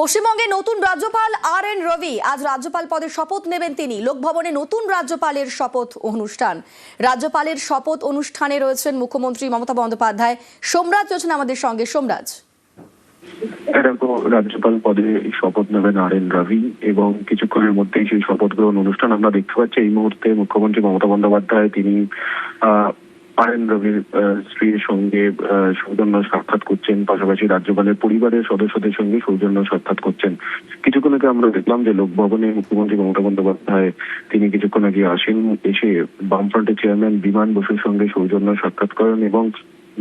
পশ্চিমবঙ্গে নতুন রাজ্যপাল আর.এন. রবি আজ রাজ্যপাল পদে শপথ নেবেন। তিনি লোকভবনে নতুন রাজ্যপালের শপথ অনুষ্ঠান। রাজ্যপালের শপথ অনুষ্ঠানে রয়েছেন মুখ্যমন্ত্রী মমতা বন্দ্যোপাধ্যায়। সোমরাজ রয়েছেন আমাদের সঙ্গে। সোমরাজ, রাজ্যপাল পদে শপথ নেবেন আর.এন. রবি এবং কিছুক্ষণের মধ্যেই সেই শপথ গ্রহণ অনুষ্ঠান আমরা দেখতে পাচ্ছি। এই মুহূর্তে মুখ্যমন্ত্রী মমতা বন্দ্যোপাধ্যায় তিনি আর.এন. রবির স্ত্রীর সঙ্গে সৌজন্য সাক্ষাৎ করছেন, পাশাপাশি রাজ্যপালের পরিবারের সদস্যদের সঙ্গে সৌজন্য সাক্ষাৎ করছেন। কিছুক্ষণ আগে আমরা দেখলাম যে লোকভবনে মুখ্যমন্ত্রী মমতা বন্দ্যোপাধ্যায় তিনি কিছুক্ষণ আগে আসেন, এসে বামফ্রন্টের চেয়ারম্যান বিমান বসুর সঙ্গে সৌজন্য সাক্ষাৎ করেন এবং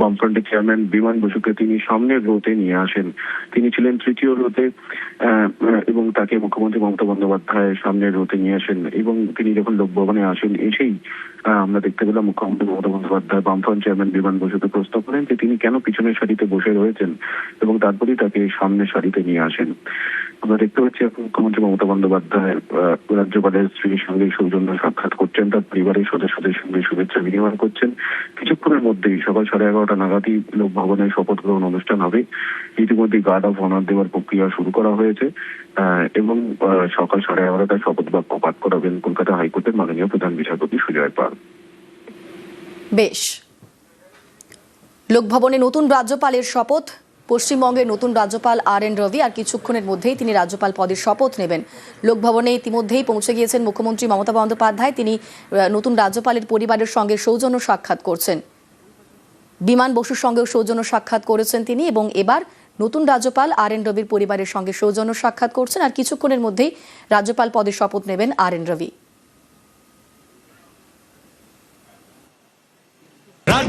বামফ্রন্টের চেয়ারম্যান বিমান বসুকে তিনি সামনের রোতে নিয়ে আসেন। তিনি ছিলেন তৃতীয় রোতে এবং তাকে মুখ্যমন্ত্রী মমতা বন্দ্যোপাধ্যায় সামনের রোতে নিয়ে আসেন এবং তিনি যখন লোকভবনে আসেন এসেই আমরা দেখতে পেলাম মুখ্যমন্ত্রী মমতা বন্দ্যোপাধ্যায় বামফ্রন্ট চেয়ারম্যান বিমান বসুকে প্রশ্ন করেন যে তিনি কেন পিছনের সারিতে বসে রয়েছেন এবং তারপরেই তাকে সামনের সারিতে নিয়ে আসেন। আমরা দেখতে পাচ্ছি এখন মুখ্যমন্ত্রী মমতা বন্দ্যোপাধ্যায় রাজ্যপালের স্ত্রীর সঙ্গে সৌজন্য সাক্ষাৎ করছেন, তার পরিবারের সদস্যদের সঙ্গে শুভেচ্ছা বিনিময় করছেন। কিছুক্ষণের মধ্যেই সকাল 11:30 নাগাদই লোকভবনে শপথ গ্রহণ অনুষ্ঠান হবে। ইতিমধ্যে গার্ড অফ অনার দেওয়ার প্রক্রিয়া শুরু করা হয়েছে এবং সকাল 11:30টায় শপথ বাক্য পাঠ করাবেন কলকাতা হাইকোর্টের মাননীয় প্রধান বিচারপতি সুজয় পাল। বেশ, লোকভবনে নতুন রাজ্যপালের শপথ। পশ্চিমবঙ্গের নতুন রাজ্যপাল আর.এন. রবি আর কিছুক্ষণের মধ্যেই তিনি রাজ্যপাল পদের শপথ নেবেন। লোকভবনে ইতিমধ্যেই পৌঁছে গিয়েছেন মুখ্যমন্ত্রী মমতা বন্দ্যোপাধ্যায়। তিনি নতুন রাজ্যপালের পরিবারের সঙ্গে সৌজন্য সাক্ষাৎ করছেন, বিমান বসুর সঙ্গেও সৌজন্য সাক্ষাৎ করেছেন তিনি এবং এবার নতুন রাজ্যপাল আর.এন. রবির পরিবারের সঙ্গে সৌজন্য সাক্ষাৎ করছেন আর কিছুক্ষণের মধ্যেই রাজ্যপাল পদে শপথ নেবেন আর.এন. রবি।